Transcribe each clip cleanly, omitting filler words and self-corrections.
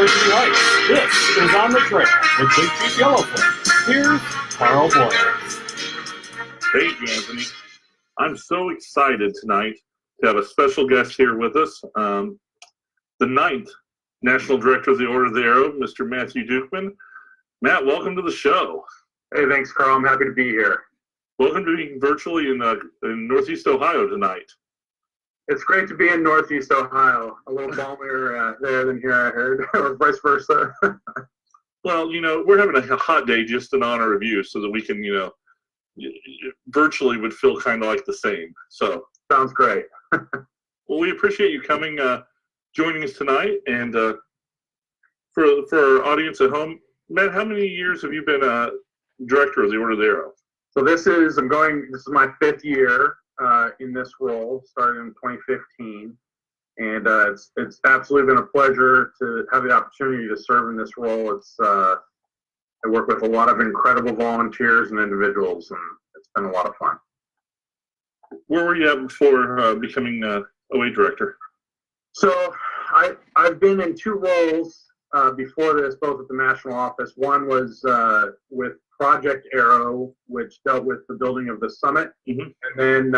Jersey Heights. This is On the Trail with Big Chief Yellowfoot. Here's Carl Boyer. Thank you, Anthony. I'm so excited tonight to have a special guest here with us, the 9th National Director of the Order of the Arrow, Mr. Matthew Dukeman. Matt, welcome to the show. Hey, thanks, Carl. I'm happy to be here. Welcome to being virtually in Northeast Ohio tonight. It's great to be in Northeast Ohio. A little balmier there than here, I heard, or vice versa. Well, we're having a hot day just in honor of you so that we can, virtually would feel kind of like the same. So sounds great. Well, we appreciate you coming, joining us tonight. And for our audience at home, Matt, how many years have you been director of the Order of the Arrow? So this is my 5th year in this role, started in 2015. And it's absolutely been a pleasure to have the opportunity to serve in this role. I work with a lot of incredible volunteers and individuals, and it's been a lot of fun. Where were you at before becoming OA director? So I've been in 2 roles before this, both at the national office. One was with Project Arrow, which dealt with the building of the summit, mm-hmm. and then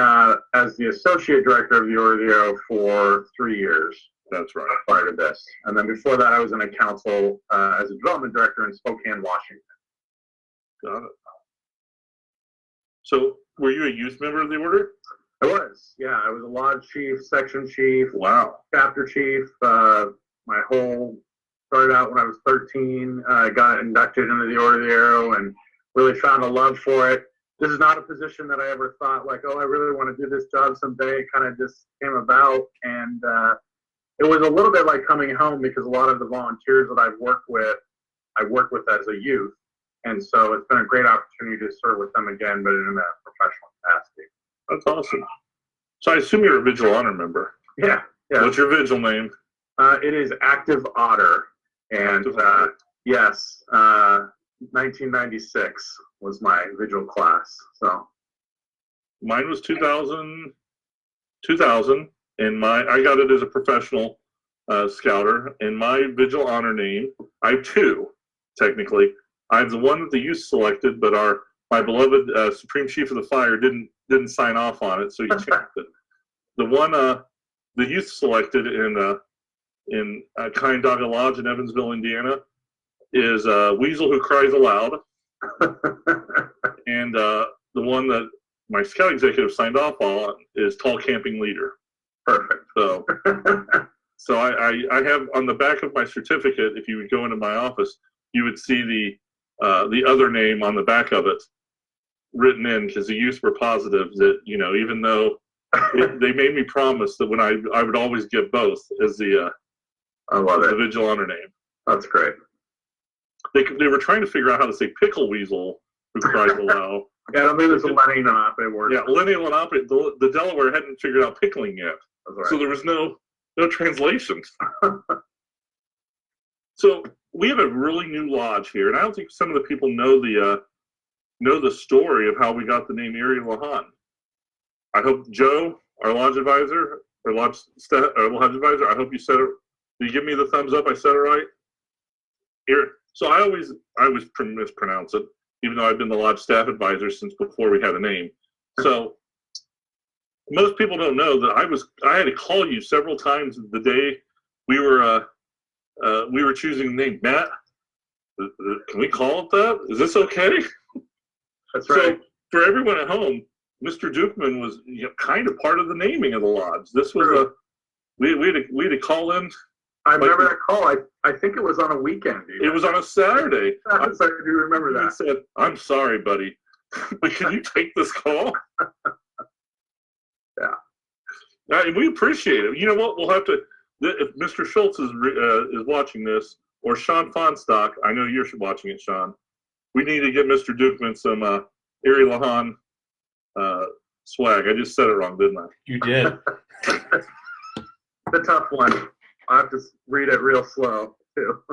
as the associate director of the Order of the Arrow for 3 years. That's right. Prior to this, and then before that, I was in a council as a development director in Spokane, Washington. Got it. So, were you a youth member of the Order? I was. Yeah, I was a lodge chief, section chief, wow, chapter chief. My whole started out when I was 13. I got inducted into the Order of the Arrow and really found a love for it. This is not a position that I ever thought like, oh, I really want to do this job someday. It kind of just came about, and it was a little bit like coming home because a lot of the volunteers that I worked with as a youth, and so it's been a great opportunity to serve with them again, but in a professional capacity. That's awesome. So I assume you're a Vigil Honor member. Yeah. What's your Vigil name? It is Active Otter, and yes, 1996 was my Vigil class. So mine was 2000, and I got it as a professional scouter. And my Vigil Honor name, I have 2, technically. I have the one that the youth selected, but my beloved Supreme Chief of the Fire didn't sign off on it, so he changed it. The one the youth selected in Canandaigua Lodge in Evansville, Indiana, is Weasel Who Cries Aloud. And the one that my scout executive signed off on is Tall Camping Leader. Perfect. So, so I have on the back of my certificate, if you would go into my office, you would see the other name on the back of it written in, because the youth were positive that, even though they made me promise that when I would always get both as the Vigil Honor name. That's great. They were trying to figure out how to say Pickle Weasel Who Cries Aloud. Yeah, I don't think there's a Lenny Lenape word. Yeah, Lenny Lenape. The Delaware hadn't figured out pickling yet, right. So there was no translation. So we have a really new lodge here, and I don't think some of the people know the story of how we got the name Erie Lahan. I hope Joe, our lodge advisor, lodge advisor, I hope you said it. Did you give me the thumbs up? I said it right. So I always mispronounce it, even though I've been the lodge staff advisor since before we had a name. So most people don't know that I had to call you several times the day we were choosing the name. Matt, can we call it that? Is this okay? That's right. So for everyone at home, Mr. Dukeman was kind of part of the naming of the lodge. This was we had to call in. I remember that call. I think it was on a weekend. It was on a Saturday. I do remember that. He said, "I'm sorry, buddy, but can you take this call?" Yeah. We appreciate it. You know what? We'll have to. If Mr. Schultz is watching this, or Sean Fonstock, I know you're watching it, Sean. We need to get Mr. Dukeman some Erie Lahan swag. I just said it wrong, didn't I? You did. The tough one. I have to read it real slow, too.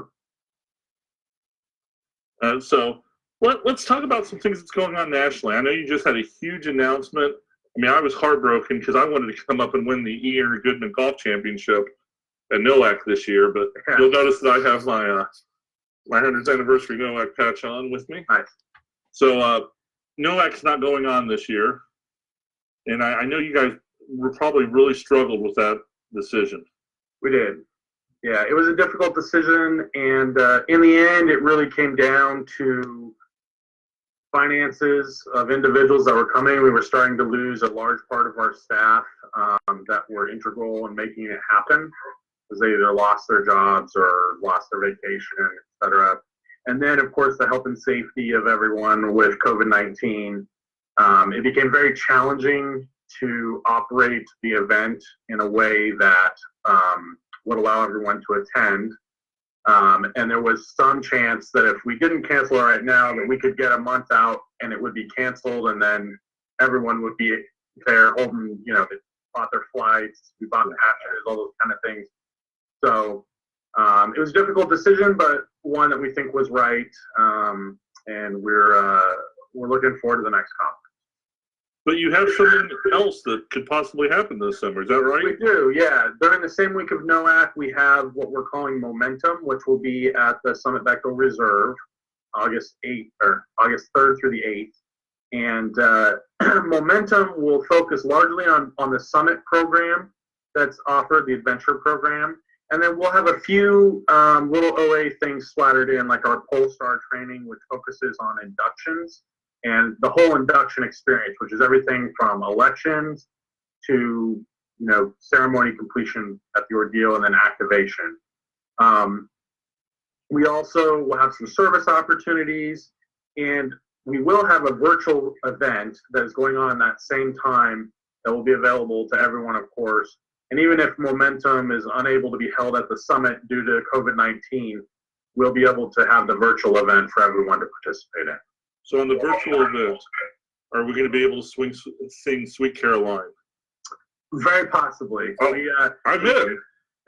So let's talk about some things that's going on nationally. I know you just had a huge announcement. I mean, I was heartbroken because I wanted to come up and win the Ian Goodman Golf Championship NOAC this year, but you'll notice that I have my 100th anniversary NOAC patch on with me. Nice. So NOAC's not going on this year, and I know you guys were probably really struggled with that decision. We did. Yeah, it was a difficult decision, and in the end, it really came down to finances of individuals that were coming. We were starting to lose a large part of our staff that were integral in making it happen, because they either lost their jobs or lost their vacation, etc. And then, of course, the health and safety of everyone with COVID-19. It became very challenging to operate the event in a way that would allow everyone to attend. And there was some chance that if we didn't cancel it right now, that we could get a month out and it would be canceled, and then everyone would be there holding, they bought their flights, we bought the hatches, all those kind of things. So it was a difficult decision, but one that we think was right. And we're looking forward to the next conference. But you have something else that could possibly happen this summer, is that right? We do, yeah. During the same week of NOAC, we have what we're calling Momentum, which will be at the Summit Bechtel Reserve, August 3rd through the 8th. And Momentum will focus largely on the Summit program that's offered, the Adventure program. And then we'll have a few little OA things splattered in, like our Polestar training, which focuses on inductions. And the whole induction experience, which is everything from elections to, ceremony completion at the ordeal and then activation. We also will have some service opportunities, and we will have a virtual event that is going on that same time that will be available to everyone, of course. And even if Momentum is unable to be held at the summit due to COVID-19, we'll be able to have the virtual event for everyone to participate in. So on the virtual event, are we going to be able to sing Sweet Caroline? Very possibly. Oh, I'm in.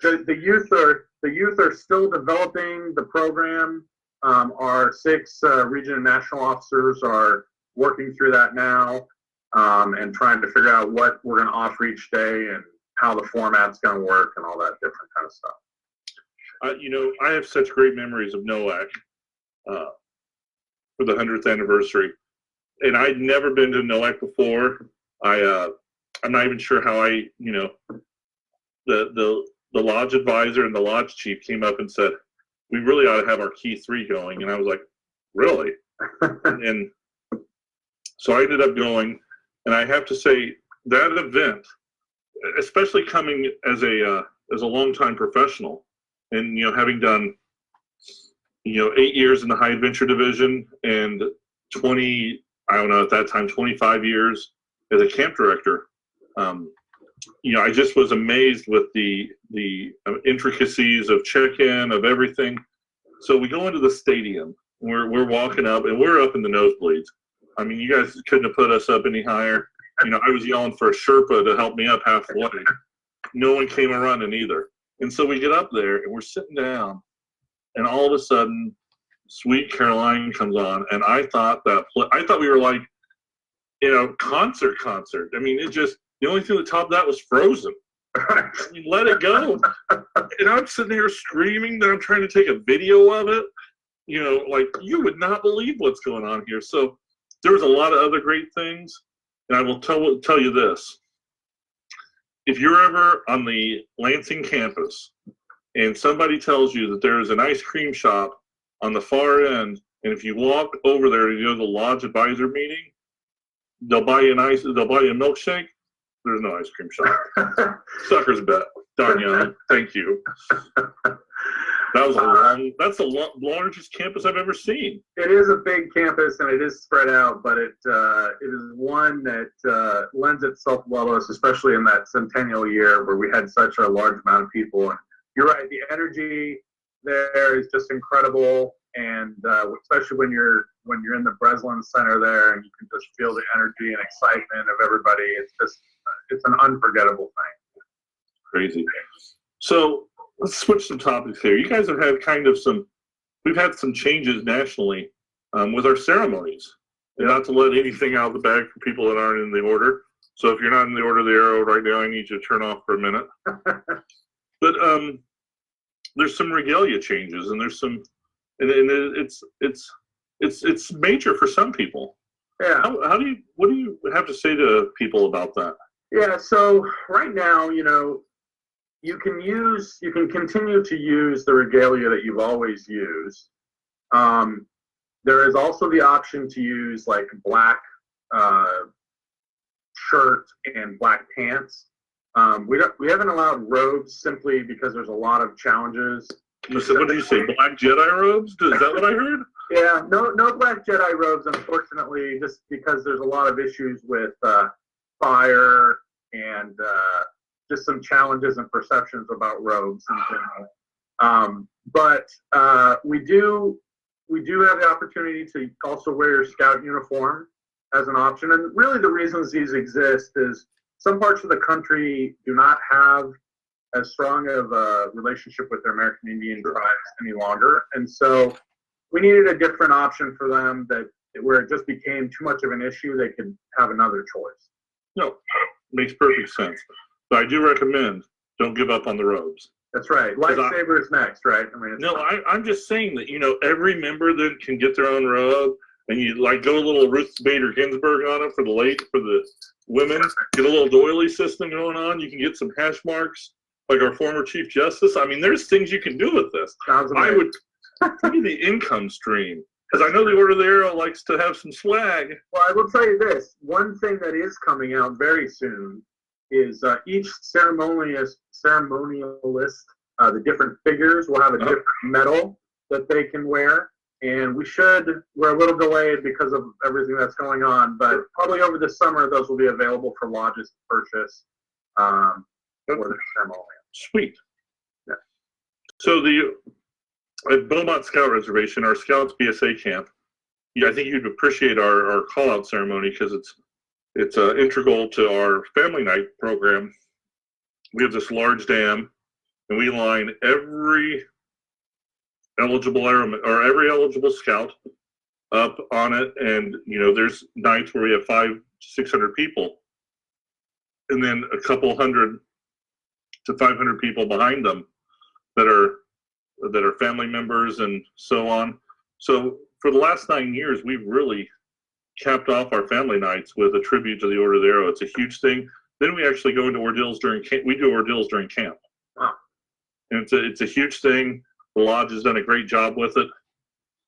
The youth are still developing the program. Our 6 region and national officers are working through that now and trying to figure out what we're going to offer each day and how the format's going to work and all that different kind of stuff. I have such great memories of NOAC. For the 100th anniversary, and I'd never been to NOAC before. I'm not even sure how the lodge advisor and the lodge chief came up and said, we really ought to have our key 3 going, and I was like, really? and so I ended up going, and I have to say that event, especially coming as a longtime professional, and having done 8 years in the high adventure division and 25 years as a camp director. I just was amazed with the intricacies of check-in, of everything. So we go into the stadium, we're walking up, and we're up in the nosebleeds. I mean, you guys couldn't have put us up any higher. I was yelling for a Sherpa to help me up halfway. No one came running either. And so we get up there, and we're sitting down, and all of a sudden, Sweet Caroline comes on, and I thought we were like, concert. I mean, the only thing that topped that was Frozen. I mean, let it go. And I'm sitting here screaming that I'm trying to take a video of it. You would not believe what's going on here. So there was a lot of other great things, and I will tell you this. If you're ever on the Lansing campus, and somebody tells you that there is an ice cream shop on the far end, and if you walk over there to go to the lodge advisor meeting, they'll buy you a milkshake. There's no ice cream shop. Sucker's bet. Darn young. Thank you. That's the largest campus I've ever seen. It is a big campus, and it is spread out, but it is one that lends itself well to us, especially in that centennial year where we had such a large amount of people. And you're right, the energy there is just incredible, and especially when you're in the Breslin Center there, and you can just feel the energy and excitement of everybody. It's an unforgettable thing. Crazy. So let's switch some topics here. You guys have had we've had some changes nationally with our ceremonies. And not to let anything out of the bag for people that aren't in the order. So if you're not in the Order of the Arrow right now, I need you to turn off for a minute. But there's some regalia changes, and there's some, and it's major for some people. Yeah. What do you have to say to people about that? Yeah. So right now, you can continue to use the regalia that you've always used. There is also the option to use like black shirt and black pants. We haven't allowed robes simply because there's a lot of challenges. So what did you say? Black Jedi robes? Is that what I heard? Yeah, no black Jedi robes, unfortunately, just because there's a lot of issues with fire and just some challenges and perceptions about robes in general. But we do have the opportunity to also wear your scout uniform as an option. And really the reasons these exist is some parts of the country do not have as strong of a relationship with their American Indian tribes any longer. And so we needed a different option for them where it just became too much of an issue, they could have another choice. No, makes perfect sense. But I do recommend don't give up on the robes. That's right. Lightsaber is next, right? I'm just saying that, every member then can get their own robe, and you like go a little Ruth Bader Ginsburg on it for the women. Get a little doily system going on. You can get some hash marks like our former Chief Justice. I mean, there's things you can do with this. I would think of the income stream, because I know the Order of the Arrow likes to have some swag. Well, I will tell you this. One thing that is coming out very soon is each ceremonialist, the different figures will have a different medal that they can wear. And we're a little delayed because of everything that's going on, but probably over the summer, those will be available for lodges to purchase for the ceremonial. Sweet. Yeah. So at Beaumont Scout Reservation, our Scouts BSA camp, I think you'd appreciate our call-out ceremony because it's integral to our family night program. We have this large dam, and we line every eligible airman or every eligible scout up on it, and there's nights where we have 500-600 people, and then a couple hundred to 500 people behind them that are family members and so on. So for the last 9 years, we've really capped off our family nights with a tribute to the Order of the Arrow. It's a huge thing. Then we actually go into ordeals during camp. We do ordeals during camp. Wow. And it's a huge thing. The lodge has done a great job with it,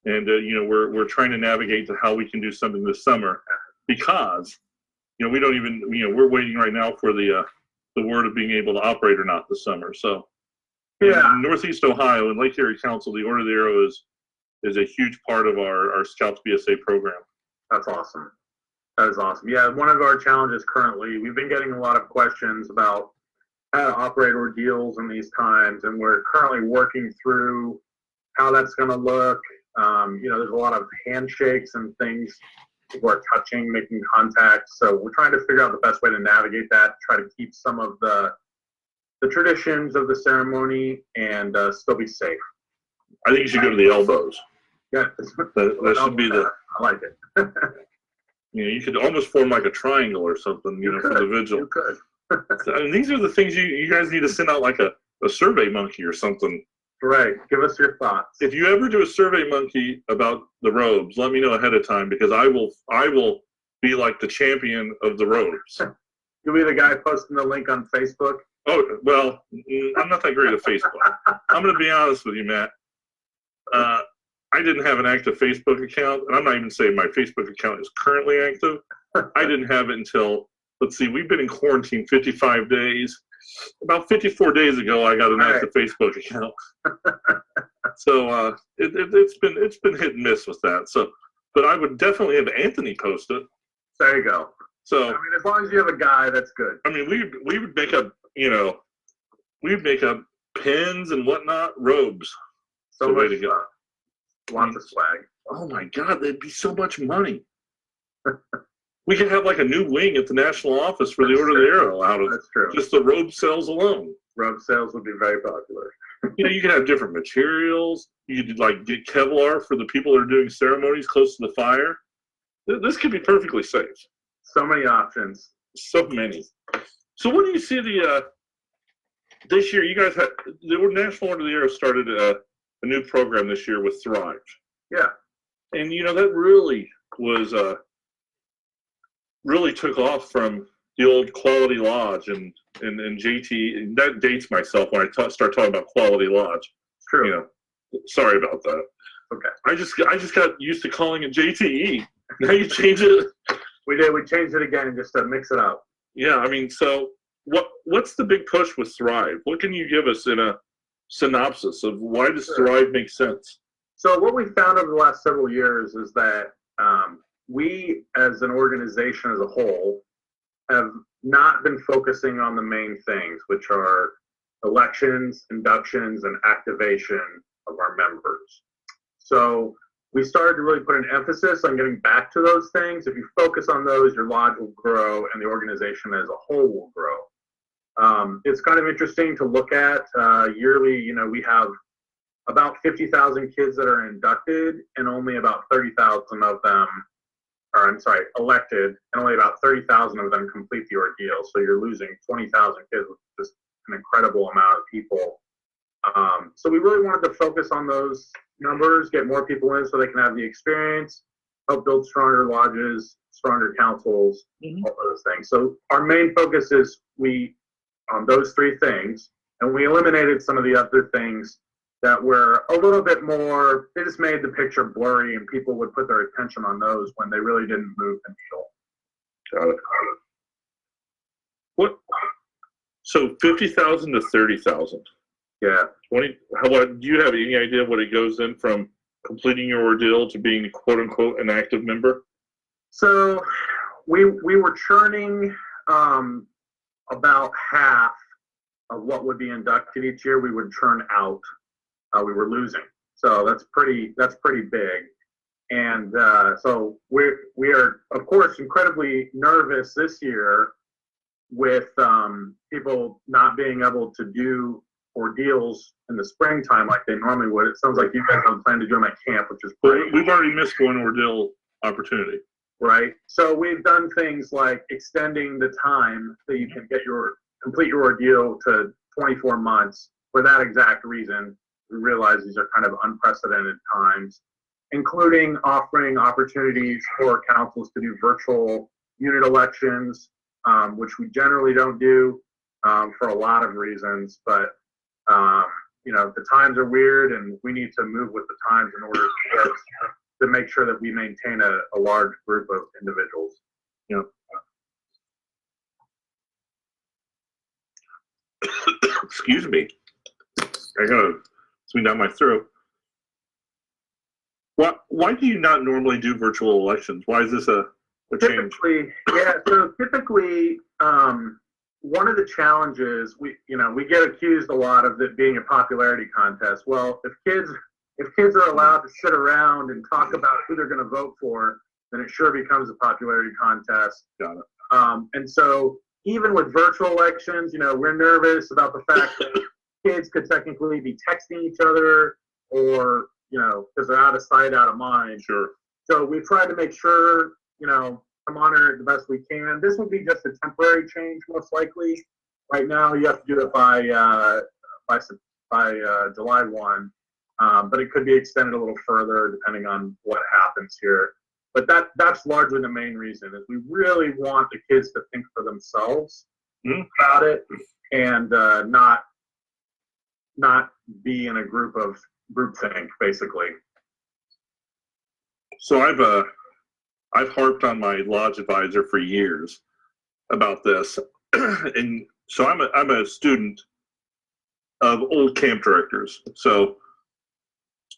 and we're trying to navigate to how we can do something this summer, because we don't even we're waiting right now for the word of being able to operate or not this summer. So in Northeast Ohio and Lake Erie Council, the Order of the Arrow is a huge part of our Scouts BSA program. That's awesome. That is awesome. Yeah, one of our challenges currently, we've been getting a lot of questions about how to operate ordeals in these times, and we're currently working through how that's going to look. There's a lot of handshakes and things. People are touching, making contact. So we're trying to figure out the best way to navigate that, try to keep some of the traditions of the ceremony and still be safe. I think you should go to the elbows. Yeah, that should be the. I like it. You could almost form like a triangle or something, for the vigil. You could. And these are the things you guys need to send out, like a survey monkey or something. Right. Give us your thoughts. If you ever do a survey monkey about the robes, let me know ahead of time, because I will be like the champion of the robes. You'll be the guy posting the link on Facebook? Oh, well, I'm not that great at Facebook. I'm going to be honest with you, Matt. I didn't have an active Facebook account, and I'm not even saying my Facebook account is currently active. I didn't have it until, let's see, we've been in quarantine 55 days. About 54 days ago, I got an active Facebook account. So it's been hit and miss with that. So, but I would definitely have Anthony post it. There you go. So as long as you have a guy, that's good. We would make up, we'd make up pins and whatnot, robes. So the way much to go. Lots of swag. Oh my God, that'd be so much money. We could have like a new wing at the national office for the Order of the Arrow out of That's true. Just the robe sales alone. Robe sales would be very popular. You could have different materials. You could like get Kevlar for the people that are doing ceremonies close to the fire. This could be perfectly safe. So many options. So many. So what do you see this year, you guys had the National Order of the Arrow started a new program this year with Thrive. Yeah. And that really was really took off from the old Quality Lodge and JT. And that dates myself when I start talking about Quality Lodge. True. Sorry about that. Okay. I just got used to calling it JTE. Now you change it. We did. We changed it again just to mix it up. Yeah, I mean, so what's the big push with Thrive? What can you give us in a synopsis of why does Thrive make sense? So what we found over the last several years is that we, as an organization as a whole, have not been focusing on the main things, which are elections, inductions, and activation of our members. So we started to really put an emphasis on getting back to those things. If you focus on those, your lodge will grow and the organization as a whole will grow. It's kind of interesting to look at yearly. We have about 50,000 kids that are inducted, and only about 30,000 of them, elected, and only about 30,000 of them complete the ordeal. So you're losing 20,000 kids, which is just an incredible amount of people. So we really wanted to focus on those numbers, get more people in so they can have the experience, help build stronger lodges, stronger councils, all those things. So our main focus is on those three things, and we eliminated some of the other things that were a little bit more, they just made the picture blurry, and people would put their attention on those when they really didn't move the needle. Got it. What? So 50,000 to 30,000. Yeah. 20. Do you have any idea what it goes in from completing your ordeal to being quote unquote an active member? So we were churning about half of what would be inducted each year. We would churn out. We were losing. So that's pretty big. And so we are of course incredibly nervous this year with people not being able to do ordeals in the springtime like they normally would. It sounds like you guys have planned to do them at camp, which is great. We've already missed one ordeal opportunity. Right. So we've done things like extending the time that you can complete your ordeal to 24 months for that exact reason. We realize these are kind of unprecedented times, including offering opportunities for councils to do virtual unit elections, which we generally don't do for a lot of reasons. But the times are weird, and we need to move with the times in order to make sure that we maintain a large group of individuals. Excuse me. I got something down my throat. Why do you not normally do virtual elections? Why is this a change? So typically, one of the challenges we get accused a lot of it being a popularity contest. Well, if kids are allowed to sit around and talk about who they're going to vote for, then it sure becomes a popularity contest. Got it. And so even with virtual elections, we're nervous about the fact that kids could technically be texting each other or, because they're out of sight, out of mind. Sure. So we try to make sure, to monitor it the best we can. This would be just a temporary change, most likely. Right now, you have to do it by July 1. But it could be extended a little further depending on what happens here. But that's largely the main reason, is we really want the kids to think for themselves about it and not be in a groupthink, basically. So I've harped on my lodge advisor for years about this, and so I'm a student of old camp directors. So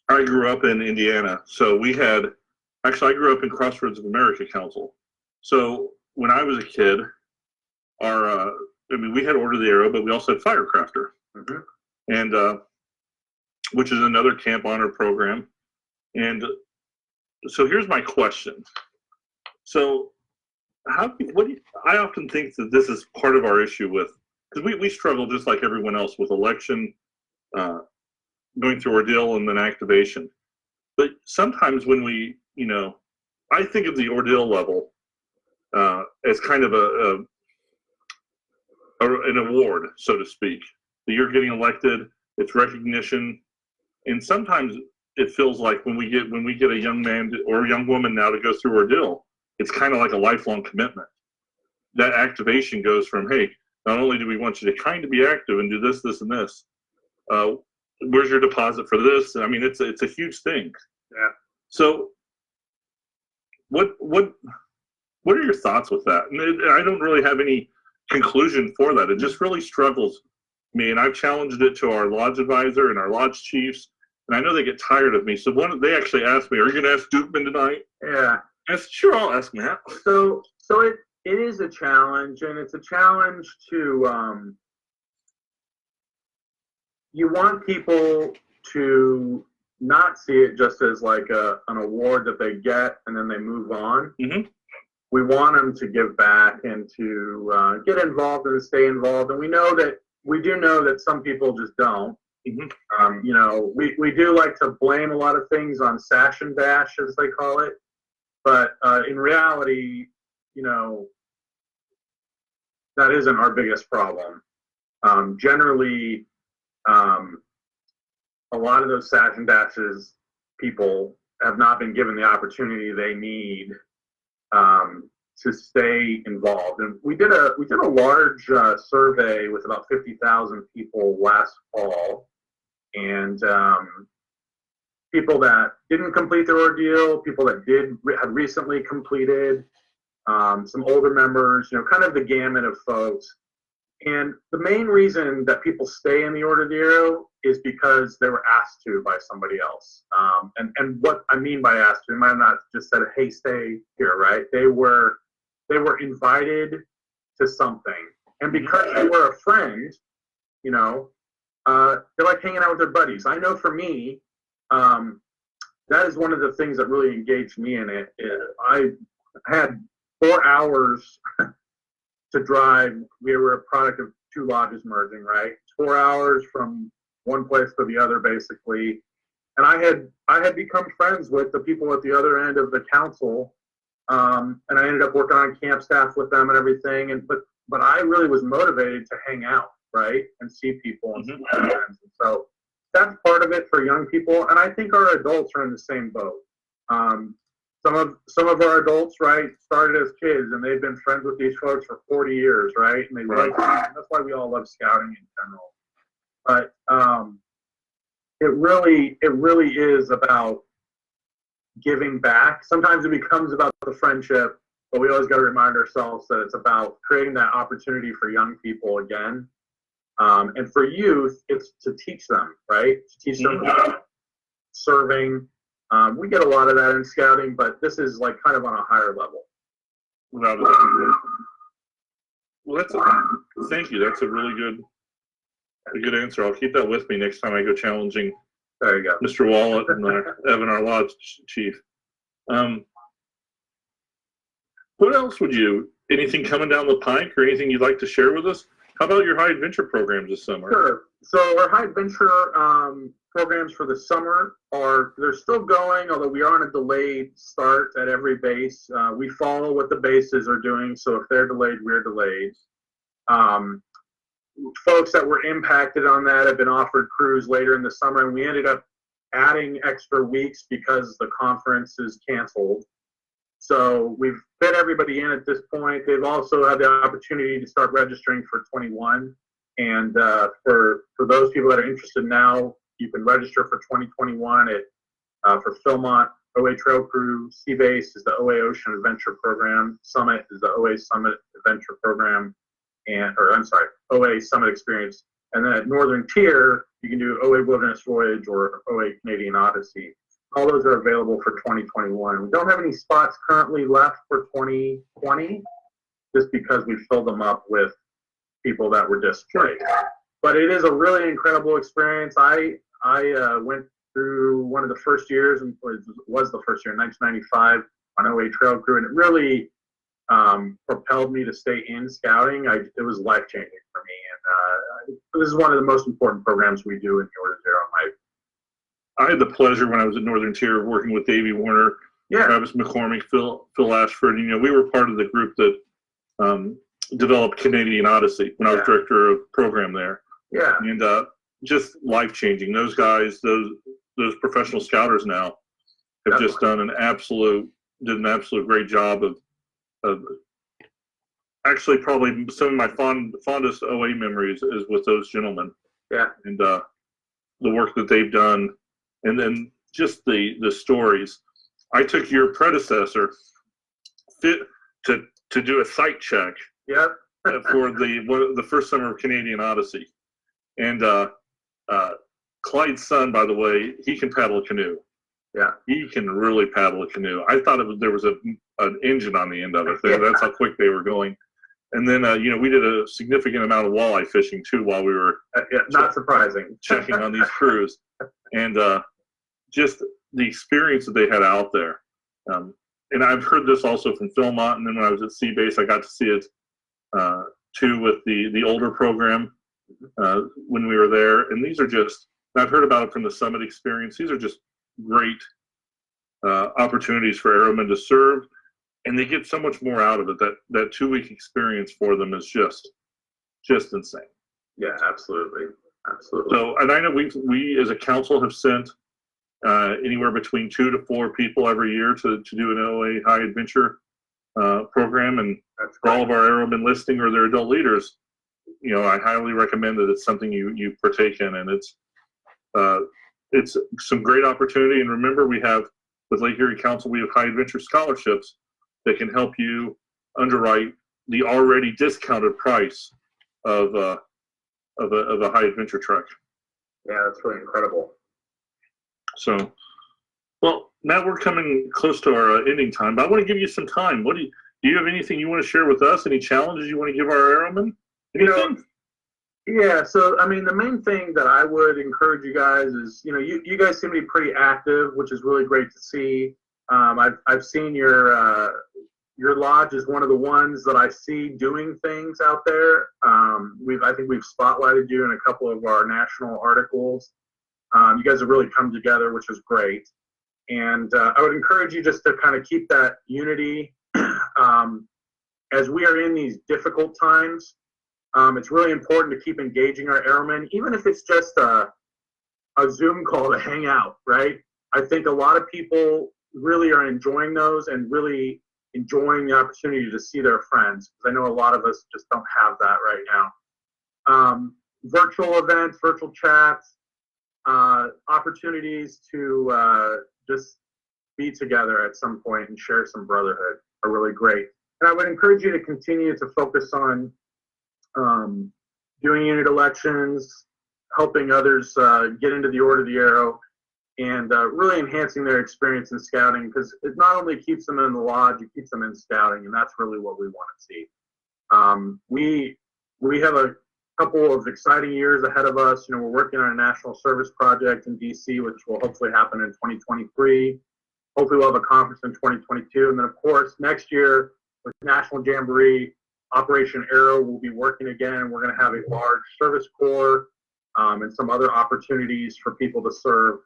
I grew up in Indiana, so I grew up in Crossroads of America Council. So when I was a kid, we had Order of the Arrow, but we also had Firecrafter, and which is another camp honor program. And so here's my question. So I often think that this is part of our issue because we struggle just like everyone else with election, going through ordeal and then activation. But sometimes when I think of the ordeal level as kind of an award, so to speak. that you're getting elected. It's recognition, and sometimes it feels like when we get a young man or a young woman now to go through ordeal, it's kind of like a lifelong commitment. That activation goes from, hey, not only do we want you to kind of be active and do this, this, and this, where's your deposit for this? I mean, it's a huge thing. Yeah. So, what are your thoughts with that? And I don't really have any conclusion for that. It just really struggles me, and I've challenged it to our lodge advisor and our lodge chiefs, and I know they get tired of me. So they actually asked me, "Are you going to ask Dukeman tonight?" Yeah. I said, "Sure, I'll ask Matt." So it is a challenge, and it's a challenge to you want people to not see it just as like an award that they get and then they move on. Mm-hmm. We want them to give back and to get involved and stay involved. And we do know that some people just don't. Mm-hmm. We do like to blame a lot of things on sash and bash, as they call it. But in reality, that isn't our biggest problem. Generally, a lot of those sash and dashes people have not been given the opportunity they need to stay involved. And we did a large survey with about 50,000 people last fall, and people that didn't complete their ordeal, people that had recently completed, some older members, kind of the gamut of folks. And the main reason that people stay in the Order of the Arrow is because they were asked to by somebody else. And what I mean by asked to, they might have not just said, "Hey, stay here," right? They were invited to something, and because they were a friend, they like hanging out with their buddies. I know for me, that is one of the things that really engaged me in it. I had 4 hours to drive. We were a product of 2 lodges merging, right? 4 hours from one place to the other, basically. And I had become friends with the people at the other end of the council, and I ended up working on camp staff with them and everything. But I really was motivated to hang out, right, and see people and see my friends. And so that's part of it for young people, and I think our adults are in the same boat. Some of our adults, right, started as kids, and they've been friends with these folks for 40 years, right? And that's why we all love scouting in general. But it really is about giving back. Sometimes it becomes about the friendship, but we always got to remind ourselves that it's about creating that opportunity for young people again. And for youth, it's to teach them, right? To teach them serving. We get a lot of that in scouting, but this is like kind of on a higher level. Without a doubt. Well, thank you. That's a really good answer. I'll keep that with me next time I go challenging. There you go, Mr. Wallet and Evan, our lodge chief. What else anything coming down the pike or anything you'd like to share with us? How about your high adventure programs this summer? Sure. So our high adventure programs for the summer they're still going, although we are on a delayed start at every base. We follow what the bases are doing, so if they're delayed, we're delayed. Folks that were impacted on that have been offered crews later in the summer, and we ended up adding extra weeks because the conference is canceled. So we've fit everybody in at this point. They've also had the opportunity to start registering for 21. And for those people that are interested now, you can register for 2021 for Philmont OA Trail Crew. Sea Base is the OA Ocean Adventure Program. Summit is the OA Summit Adventure Program. OA Summit Experience. And then at Northern Tier, you can do OA Wilderness Voyage or OA Canadian Odyssey. All those are available for 2021. We don't have any spots currently left for 2020, just because we filled them up with people that were displaced. But it is a really incredible experience. I went through one of the first years, and was the first year in 1995 on OA Trail Crew, and it really propelled me to stay in scouting. It was life-changing for me, and this is one of the most important programs we do in the Order of the Arrow. I had the pleasure when I was at Northern Tier of working with Davey Warner, Travis McCormick, Phil Ashford. We were part of the group that developed Canadian Odyssey when I was director of program there. Yeah. And just life-changing. Those guys, those professional scouters now have just did an absolute great job of actually probably some of my fondest OA memories is with those gentlemen. Yeah. And the work that they've done, and then just the stories. I took your predecessor to do a site check. Yep. For the first summer of Canadian Odyssey, and Clyde's son, by the way, he can paddle a canoe. Yeah, he can really paddle a canoe. I thought there was an engine on the end of it. That's how quick they were going. And then we did a significant amount of walleye fishing too while we were not surprising checking on these crews, and just the experience that they had out there. And I've heard this also from Philmont, and then when I was at Sea Base, I got to see it too with the older program when we were there. And these are just, I've heard about it from the Summit experience. These are just great opportunities for airmen to serve, and they get so much more out of it. That 2-week experience for them is just insane. Yeah, absolutely. So, and I know we as a council have sent anywhere between 2 to 4 people every year to do an OA high adventure program, and for all of our airmen listening or their adult leaders, I highly recommend that it's something you partake in, and it's some great opportunity. And remember, we have with Lake Erie Council, we have high adventure scholarships that can help you underwrite the already discounted price of a high adventure trek. Yeah, that's really incredible. So, well, now we're coming close to our ending time, but I want to give you some time. Do you have anything you want to share with us? Any challenges you want to give our airmen? Anything? Yeah, so I mean, the main thing that I would encourage you guys is, you guys seem to be pretty active, which is really great to see. I've seen your lodge is one of the ones that I see doing things out there. I think we've spotlighted you in a couple of our national articles. You guys have really come together, which is great. And I would encourage you just to kind of keep that unity as we are in these difficult times. It's really important to keep engaging our airmen, even if it's just a Zoom call to hang out, right? I think a lot of people really are enjoying those and really enjoying the opportunity to see their friends. I know a lot of us just don't have that right now. Virtual events, virtual chats, opportunities to just be together at some point and share some brotherhood are really great. And I would encourage you to continue to focus on doing unit elections, helping others get into the Order of the Arrow, and really enhancing their experience in scouting, because it not only keeps them in the lodge, it keeps them in scouting, and that's really what we want to see. We have a couple of exciting years ahead of us. We're working on a national service project in DC, which will hopefully happen in 2023. Hopefully we'll have a conference in 2022. And then, of course, next year with National Jamboree, Operation Arrow will be working again. We're going to have a large service corps and some other opportunities for people to serve.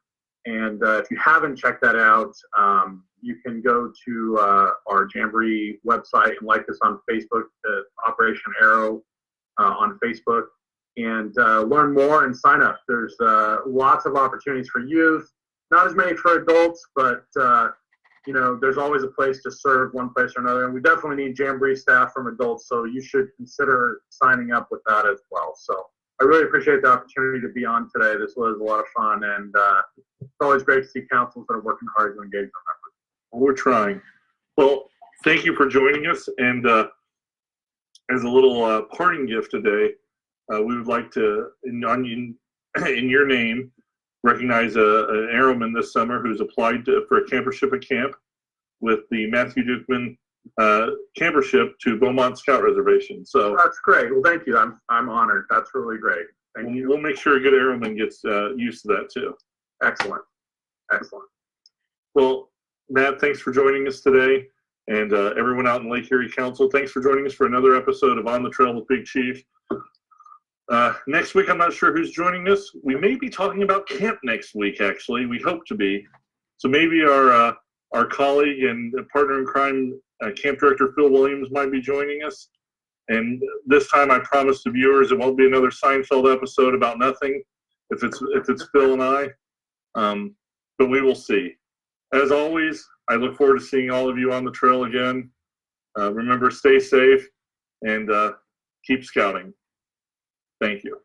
And if you haven't checked that out, you can go to our Jamboree website and like us on Facebook, Operation Arrow on Facebook, and learn more and sign up. There's lots of opportunities for youth, not as many for adults, but there's always a place to serve one place or another. And we definitely need Jamboree staff from adults, so you should consider signing up with that as well. So I really appreciate the opportunity to be on today. This was a lot of fun, and it's always great to see councils that are working hard to engage their members. Well, we're trying. Well, thank you for joining us. And as a little parting gift today, we would like to, in your name, recognize an airman this summer who's applied for a campership at camp with the Matthew Dukeman campership to Beaumont Scout Reservation. So that's great. Well, thank you. I'm honored. That's really great. Thank you. We'll make sure a good airman gets used to that too. Excellent. Well, Matt, thanks for joining us today. And everyone out in Lake Erie Council, thanks for joining us for another episode of On the Trail with Big Chief. Next week, I'm not sure who's joining us. We may be talking about camp next week, actually. We hope to be. So maybe our colleague and partner in crime, Camp Director Phil Williams, might be joining us. And this time I promise the viewers it won't be another Seinfeld episode about nothing if it's Phil and I. But we will see. As always, I look forward to seeing all of you on the trail again. Remember, stay safe and keep scouting. Thank you.